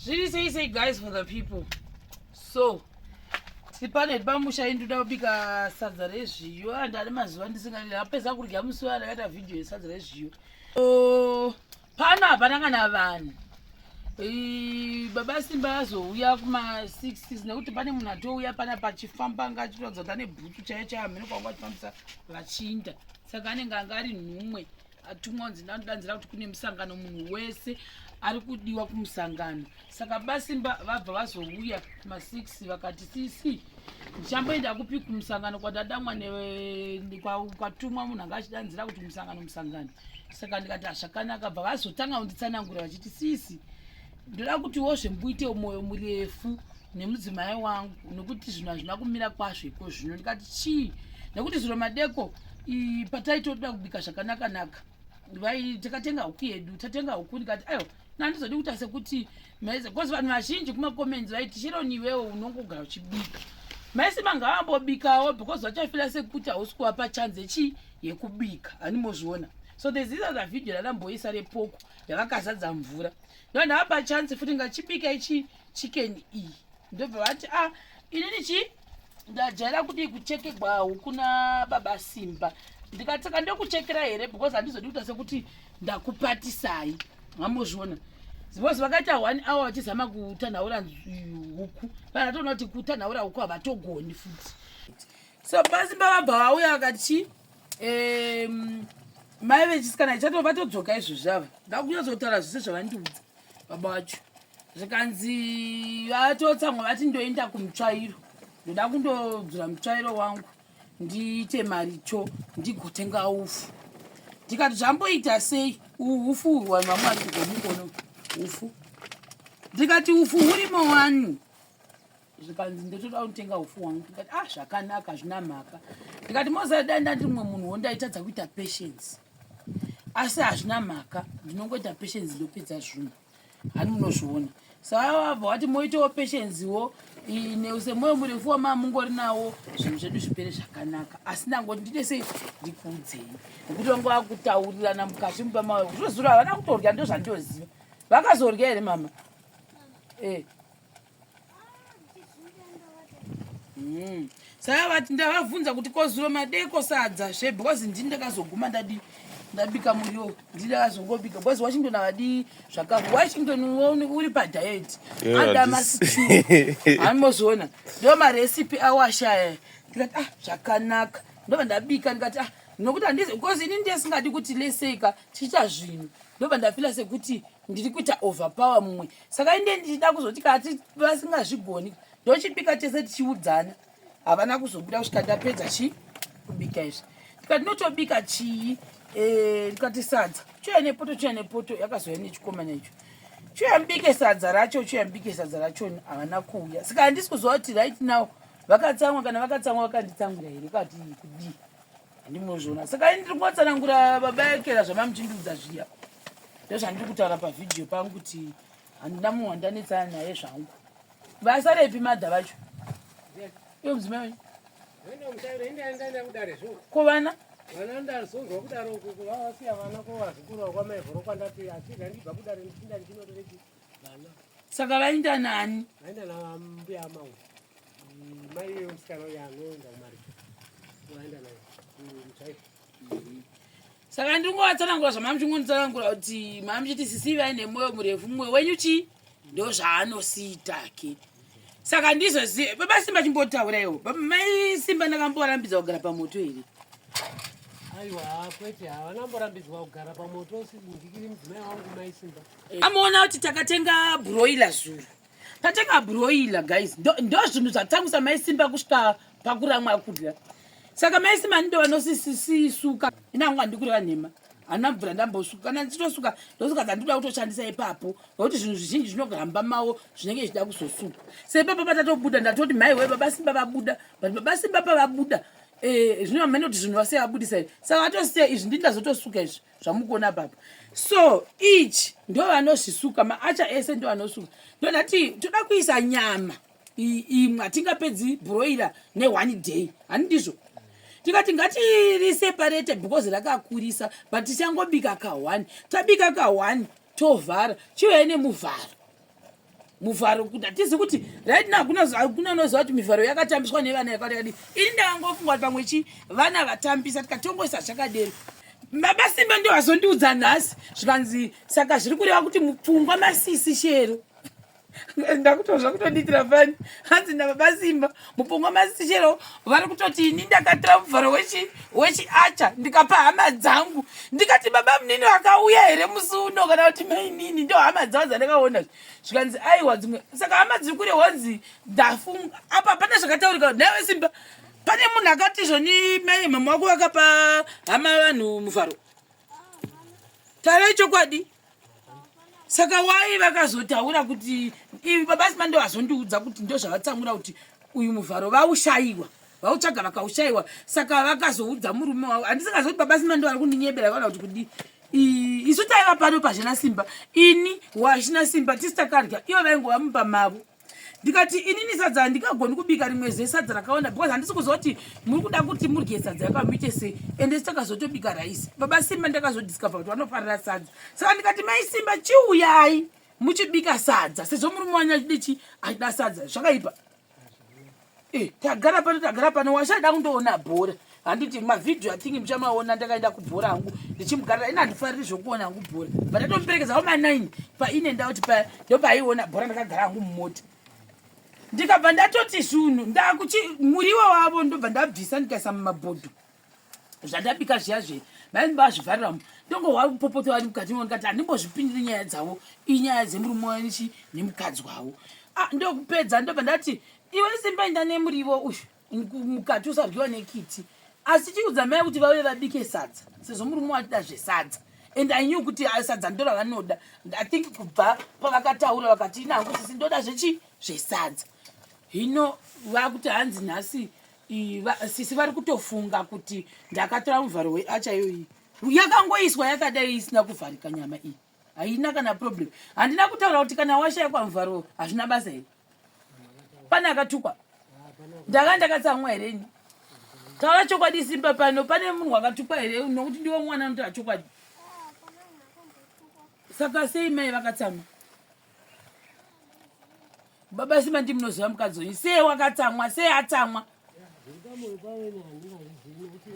Really say guys for the people. So tipane pamusha induda kubika sadza rezviyo andari mazuva ndisingalira apedza kurya musi wakaita video yesadza rezviyo. Pana panangana vanhu baba Simba azouya kuma6 nekuti pane munhu atouya pana pachifamba ngachitorodza kuti ane bhutsu chaiyo chaiyo hamene kwanga achifambisa vachinda saka anenge anga ari nhumwe atumwa kunzi ndanodanzira kuti kune musangano munhu wese ari kudiwa kumusangano saka baba Simba vabva vazouya kuma6 vakati sisi ndichamboenda kupi kumusangano kwadadamwa kwatumwa munhu anga achidanzira kuti musangano saka ndikati zvakanaka bva vazotanga kunditsanangura vachiti sisi ndoda kuti wozvembuite mwoyo murefu nemudzimai wangu nokuti zvinhu hazvina kumira kwazvo iko zvino ndikati chii nekuti zviro madeko pataitoda kubika zvakanaka takatenga huku yedu tatenga huku ndikati ayo nandizodi kuita sekuti maise kozi vanhu vazhinji kumakomenzi vaiti chero niwewo unongogara uchibika maise mangavambobikawo because vachafira sekuti hausi kuvapa chanze yekubika hanimozviona. So there's this other video rakamboisa repoko yakakazadza mvura ndo ndavapa chance futi ngachibika ichi chicken iyi ndobva vati inini ndajaira kuti kuchekegwa kuna baba Simba ndikataka ndokuchekera here because handizodi kuita sekuti ndakupatisai mamozviona zipozi vakaita 1 hour vachizama kutanhaura huku vanatoona kuti kutanhaura huku havatogoni futi. So baba Simba vabva vauya vakati mai vechisikana vatodzoka izvo zvava ndakunyazotaura zvese zvavandiudza baba vacho zvikanzi vatotsamwa vati ndoenda kumutsvairo ndoda kundodzura mutsvairo wangu ndiite maricho ndigotenga ufu ndikati zvamboita sei ufu vanhu vamwe vari kugomukono ufu ndikati ufu hurimo wani zvikanzi ndotoda kutenga ufu wangu ndikati zvakanaka zvina mhaka ndikati mozadanda ndimwe munhu wondaitadza kuita patience asi hazvina mhaka ndinongoita patience ndopedza zvinhu hani munozviona saka vabva vati moitawo patiencewo semoyo murefu wamamungori nawo zvinhu zvedu zvipere zvakanaka asi ndangoti ndite sei ndikuudzei nekuti vange vakutaurirana mukati mupamayo zvozuro havana kutorya ndo zvandoziva vakazorya here mama saka vati ndavabvunza kuti kozuro madeko sadza zve because ndini ndakazoguma ndabika muriwo ndidakazongobika because Washington havadi zvakafu Washington uri padiet adamasitu hanimozviona ndo marecipe awashaya ndikati zvakanaka ndobva ndabika ndikati nokuti handizi because ini ndesingadi kuti leseka chiita zvinhu ndobva ndafila sekuti ndiri kuita overpower mumwe saka inde ndichida kuzoti kati vasingazvigoni ndochibika tese tichiudzana havana kuzobuda kusvika ndapedza kubika izvi ndikati notobika chii ndikati sadza chuya nepoto yakazouya nechikomana icho chuya mbike sadza racho havana kuuya saka handisi kuziva kuti right now vakatsamwa kana vakatsamwa vakanditsamwira here kati kudii handimozviona saka ndiri kungotsanangura baba yakera zvamamuchindiudza zviya ndozvandiri kutaura pavhidhiyo pangu kuti handina munhu wandanetsana naye zvangu vasarepi madha vacho iyo mudzimai wenyu kovana vana ndazonzwa kudaro vasiya vana kovazukuru kwamaivhoro kwandati achida ndibva kudare ndichinda ndichinotoreki vana saka vaenda nani vaenda nambuya amau mai vemusikana uyo anoenda kumariko vaenda naye mutsvaiko saka ndingovatsanangura zvamamuchingonditsanangura kuti mamuchiti sisi vaine mwoyo murefu mumwe wenyu ndo zvaanosiyitake saka ndizozive baba Simba chimbotauraiwo mai Simba ndakamborambidza kugara pamoto here aiwa kwete havana mborambidzwa kugara pamoto ndikiri mudzimai wangu mai Simba amuona kuti takatenga broiler zuru tatenga broiler guys ndo zvinhu zvatangisa mai Simba kusvika pakuramwa kudya saka mai Simba ndindo vanosisuka inangu handikureva nhema hana mvura ndambosuka kana ndichitosuka ndosuka dzandinoda kutoshandisa ipapo nokuti zvinhu zvizhinji zvinogamba mawo zvinenge zvichida kuzosuka seipapo patatobuda ndatoti mai we baba Simba vabuda but baba Simba pavabuda zvino hamene kuti zvinhu vasiya vabudisa saka vatosiya izvi ndindazotosuka izvi zvamukuona papa so ichi ndo vanozvisuka maacha ese ndo vanosuka ndo ndati toda kuisa nyama imwe hatingapedzi broiler ne1 day hani ndizvo tikati ngatiseparate because rakakurisa but tichangobika ka1 tabika ka1 tovhara chiuya nemuvharo muvharo kuti hatizi kuti right now kuna unoziva kuti mivharo yakatambiswa nevana yakadii. Ini ndakangofunga kuti pamwe vana vatambisa tikatongoisa zvakadero. Baba Simba ndio azondiudza nhasi zvikanzi saka zviri kureva kuti mupfungwa masisi shero. Ndakutozva kutonditira fani hanzi nababa Simba mupfungwa masisi shero vari kutoti ini ndakatira muvharo wechiacha ndikapa hama dzangu ndikati baba munini wakauya here musi uno kana kuti mainini ndio hama dzavo dzandakaona zvikanzi aiwa dzimwe saka hama dziri kure honzi ndafunga apa pane zvakataurika nawe Simba pane munhu akati zvoni mai mama wako vakapa hama vanhu muvharo tarai chokwadi. Saka wai vakazotaura kuti ivi baba Simba ndo azondiudza kuti ndo zvavatsamura kuti uyu muvharo vaushayiwa vautsvaga vakaushayiwa saka vakazoudza murume wavo. Handisingazoti baba Simba ndo ari kundinyebera vana kuti kudi isu taiva pano pazvina Simba ini wazvina Simba tisitakarya ivo vaingova mupa mavo. Ndikati inini sadza handikagoni kubika rimwe zesadza rakaona because handisi kuzoti muri kuda kuti murye sadza yakamuite sei ende sitakazotobika raisi. Baba Simba ndakazodiscover kuti vanofarira sadza saka ndikati mai Simba chiuyai muchibika sadza sezvo murume wanyu achidichi achida sadza zvakaipa. Tagara pano washada kundoona bhora handiti mavhidhiyo athingi muchamaona ndakaenda kubhora hangu ndichimugarira ina handifariri zvokuona hangu bhora but ndatomuperekedzawo ma9 paine ndauti ndopaiona bhora ndakagara hangu mumota ndikabva ndatoti zvinhu muriwo wavo ndobva ndabvisa ndikaisa mumabhodho zvandabika zviya vaizvivhariramo ndongohwari kupopota vari mukati mo ndikati handimbozvipindiri nyaya dzavo inyaya dzemurume wanichi nemukadzi wavo. Ndokupedza ndobva ndati iwe Simba inda nemuriwo uyu mukati usaryiwa nekiti asi chiudza mai kuti vauye vabike sadza sezvo murume watida zvesadza and I knew kuti sadza ndo ravanoda. I think kubva pavakataura vakati nangu sisi ndoda zvesadza. Hino vakuti hanzi nhasi sisi vari kutofunga kuti ndakatora muvharo weacha iyoyi yakangoiswa yakadai isina kuvharika nyama iyi haina kana problem. Handina kutaura kuti kana washayikwa muvharo hazvina basa here pane akatukwa ndakatsamwa hereni. Taura chokwadi Simba pano pane munhu wakatukwa here nokuti ndiwo mwana anotaura chokwadi. Saka sei mai vakatsamwa baba Simba ndimunoziva mukadzi wenyu sei wakatsamwa sei atsamwa.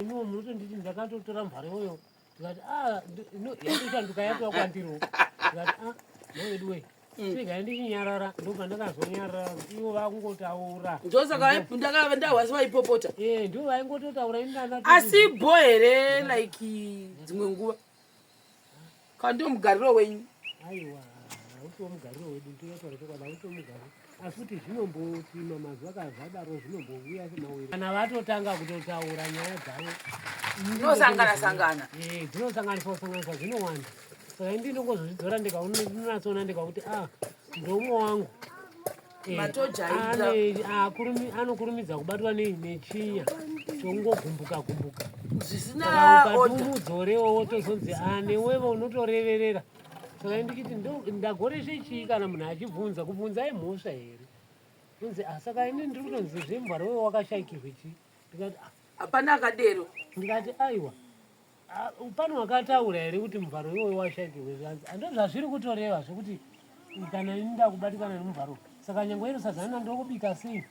Munotonditi ndakatotora muvharo uyo ndikati yatoshanduka yatova kwandiro ndikati nowedu we segai ndichinyarara ndobva ndakazonyarara ivo vakungotaura ndosaka ndahwasi vaipopota ndo vaingototaura asi bho here like dzimwe nguva kandio mugariro wenyu aiwa hausiwo mugariro wedu ndinotaura chokwadi hausiwo mugariro asi kuti zvinomboti mamazuva kazvadaro zvinombouya semawiri kana vatotanga kutotaura nyaya dzavo dzinosangana dzinosanganiswa zvinowanda saka ndinongozvidzora ndikaunatsoona ndikakuti ndomo wangu anokurumidza kubatwa nechinya chongogumbuka ukatiumudzorewo wotozonzi newevo unotoreverera saka ndichiti ndagoreshe chii kana munhu achibvunza kubvunza imhosva here unzi saka ini ndiri kutonzi zvemuvharo wewe wakashayikirwe chii ndikati hapana akadero ndikati aiwa pano wakataura here kuti muvharo iwoyo washayikirwe zvanzi ando zvazviri kutoreva zvokuti kana ini ndakubatikana nemuvharo saka nyange iro sadzana ndokubika sei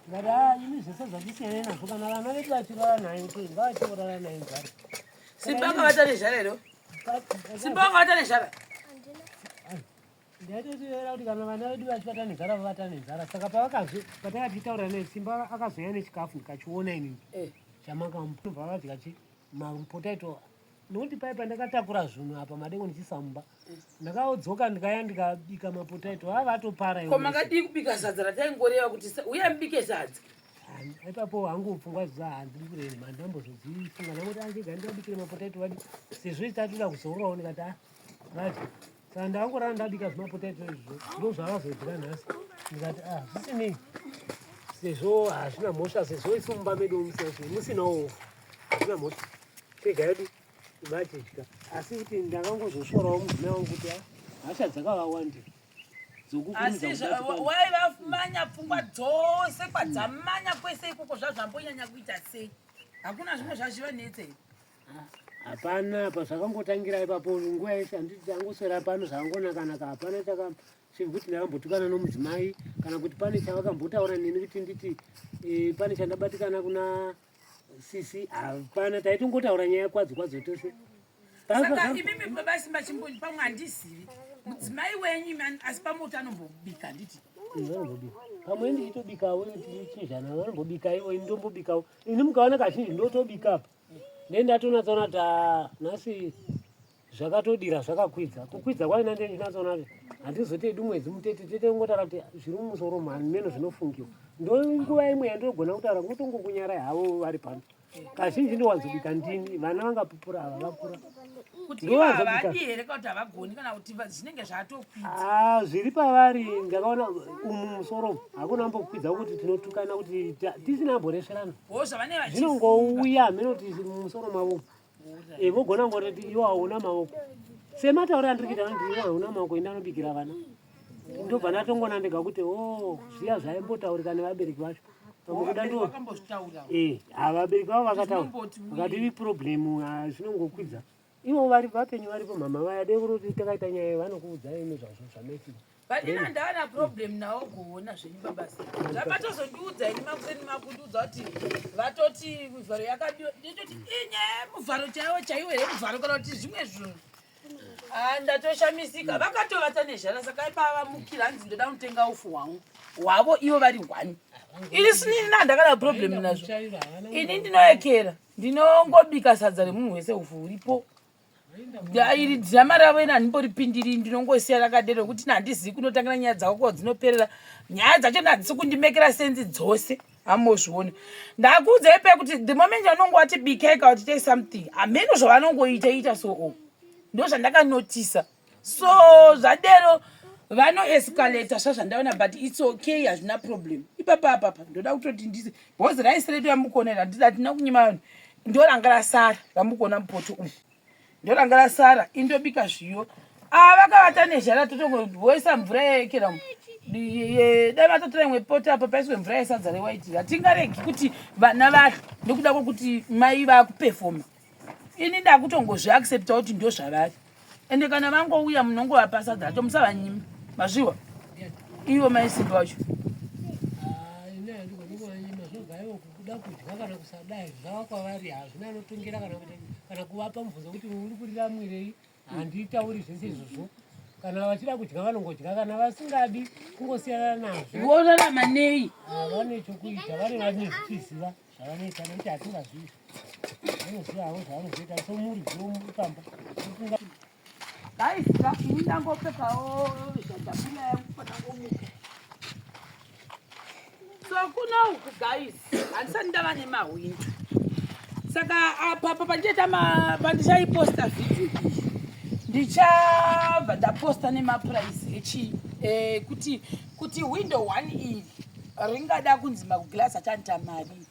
ndikati ini zvese zvachisiyana nazvo kana vana vedu vachirara nayo ngavachirara nayo muvharo. Simba angavata nezhara iro Simba angavata nezhara ndaitotirera kuti kana vana vedu vachivata nezhara vavata nezhara saka patakatitaura naye Simba akazoya nechikafu ndikachiona inini chamakamubva vadya mapotato nokuti pai pandakatakura zvinhu apa madengo ndichisamba ndakaodzoka ndikaya ndikabika mapotato avatopara ko makadii kubika sadza rataingoreva kuti uye mbike sadza ipapo hangu pfungwa ziva handiri kureni mandambozodzifunga nakuti andiga ndabikire mapotato vadi sezvo tatoda kuzourawo ndikati vati saka ndakangorara ndabika zvimapotato izvo ndo zvavazodyira nhasi ndikati zvisinei sezvo hazvina mhosva sezvo isu mumba medu musinawo hazvina mhosva tega yedu vatidya asi kuti ndakangozosvorawo mudzimai wangu kuti hasha dzakavawandira asi waivamanya pfungwa dzose kwadzamanya kwese ikoko zvazvambonyanya kuita sei hakuna zvimwe zvazvivanetsei hapana pazvakangotangira ipapo nguva yese handiti tangoswera pano zvakangonakanaka hapana chekuti ndakambotukana nomudzimai kana kuti pane chavakambotaura neni kuti nditi pane chandabatikana kuna sisi hapana, taitongotaura nyaya kwadzo tose. Saka imimi basi machimboni pamwe handizivi mudzimai wenyu asi pamoti anombobika nditi vanombobika pamwe ndichitobikawo chizhana vanombobika ivo ini ndombobikawo ini mukaona kazhinji ndotobika apa ndendatonatsaona kuti nhasi zvakatodira zvakakwidza kukwidza kwaina ndendinatsaona kuti handizotedi mwedzi mutete tete ngotaura kuti zviri mumusoro mhano zvinofungiwa ndonguva imwe yandinogona kutaura ngotongokunyarai havo vari pano kazhinji ndowanzobika ndini vana vangapupura ava vapura kuti ivo havadi here kana kuti havagoni kana kuti zvinenge zvatokwidza zviri pavari ndakaona umu musoro hakuna mbokwidza kuti tinotukana kuti tisina mboresverana zvinongouya mheno kuti mumusoro mavo vogona ngoti iwo hauna maoko semataura andiri kuita kuti iwo hauna maoko indi anobikira vana ndobva ndatongona ndega kuti zviya zvaimbotaurika nevabereki vacho vabereki vavo vakataura vakati iproblemu zvinongokwidza ivo vari vapenyu varipo mama vaya dekuroti takaita nyaya vanokuudzai nezvazvo zvamaitika vadina ndaana problem nawo kuona zvenyu babasa zvabatozondiudza ini makuseni makundiudza kuti vatoti mivharo yakadiwa nditoti inyaya muvharo chaiwo here muvharo kana kuti zvimwe zvinhu ndatoshamisika vakatovata nezhara saka ipavamukira hanzi ndoda kutenga ufu hwavo ivo vari hwani ini sinini nandakada problem nazvo ini ndinoekera ndinongobika sadza remunhu wese ufu uripo iri dhirama ravo ina handimboripindiri ndinongosiya rakadero kuti handizivi kunotangira nyaya dzako ko dzinoperera nyaya dzacho hadzisi kundimekera senzi dzose hamozvioni ndakuudzai pe kuti the moment vanongowati bikai kana kuti take something hameno zvavanongoita so ndo zvandakanotisa so zvadero vanoescalata zvazvandaona but its okay hazvina problem ipapa ndoda kutoti ndisi bhozi raisi redu yamukonera hatina kunyima vanhu ndoranga rasara ramukona mupoto umu ndoranga rasara indobika zviyo vakavata nezhara totongoisa mvura yaekera dai vatotora imwe poto apa paiswe mvura yesadza rewaiti hatingaregi kuti vana vari ndokuda kwokuti mai vakupefoma ini ndakutongozviaccepta kuti ndo zvavari ende kana vangouya munongova sadza racho musavanyimi mazviwa ivo maisimba vacho kuda kudya kana kusadai zvava kwavari hazvina anotongera kana kuvapa mubvunzo kuti uri kurira mwirei handitauri zvese izvozvo kana vachida kudya vanongodya kana vasingadi kungosiyana nazvo vorarama nei vane chokuita vane zvichiziva zvavanoita nekuti hatingazvizi vanoziva havo zvavanozoita somuri dziromupamba gaisa ini ndangopfekawo zvadhabula yangu panangomuka so kuna uku guys handisati ndava nemahwindo saka apa pandichaiposta vhidhiyo iyi ndichabva ndaposta nemapuraisi kuti window 1 iri ringada kunzi magilasi achanita mari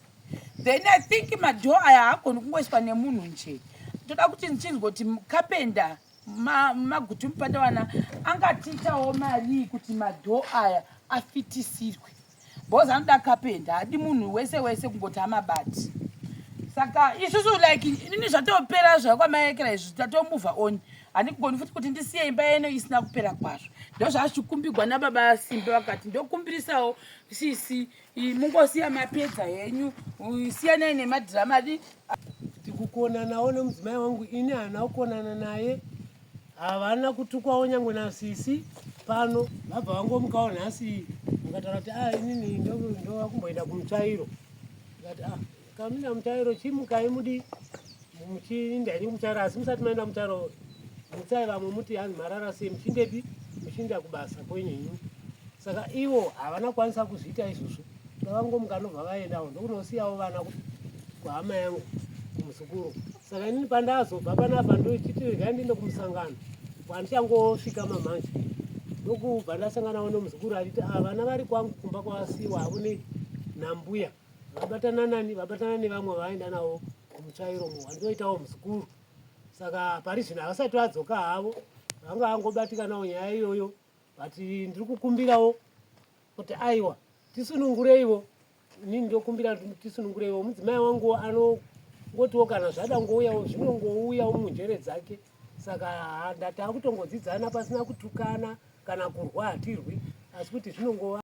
then I think madhoo aya haagoni kungoiswa nemunhu nje toda kuti ndichinzwa kuti kapenda magutu mupandawana angatiitawo mari kuti madhoo aya afitisirwe bhozi anoda kapenda hadi munhu wese kungoti amabati saka isusu like inini zvatopera zvakwamaekera izvi tatomuvha on handikugoni futi kuti ndisiye imba yeno isina kupera kwazvo ndo zvazvikumbigwa nababa Simba vakati ndokumbirisawo sisi mungosiya mapedza henyu siyanai nemadhirama tikukonanawo nemudzimai wangu ini hana kukonana naye havana kutukwawo nyangwe nasisi pano vabva vangomukawo nhasi vakataura kuti inini ndova kumboenda kumutsvairo akati kamina mutsvairo chimukai mudi muchindaini kumutsvairo asi musati maenda mutsvairo mutsai vamwe muti hanzi marara sei muchindepi muchinda kubasa kwenyenyu saka ivo havana kukwanisa kuzviita izvozvo vavangomuka nobva vaendawo ndokunosiyawo vana kuhama yangu kumusukuru saka inini pandazobva panapa ndochiti regai ndiende kumusangano kwandichangosvika mamanje ndokubva ndasanganawo nomuzukuru achiti vana vari kwangu kumba kwavasiwa havo nambuya vabatana nevamwe vaenda navo kumutsvairo wandoitawo muzukuru saka pari zvino havasati vadzoka havo vanga vangobatikanawo nyaya iyoyo vati ndiri kukumbirawo kuti aiwa tisunungureiwo inini ndokumbira tisunungureiwo mudzimai wangu anongotiwo kana zvada ngouyawo zvinongouyawo munjere dzake saka ndati akutongodzidzana pasina kutukana kana kurwa hatirwi asi kuti zvinongova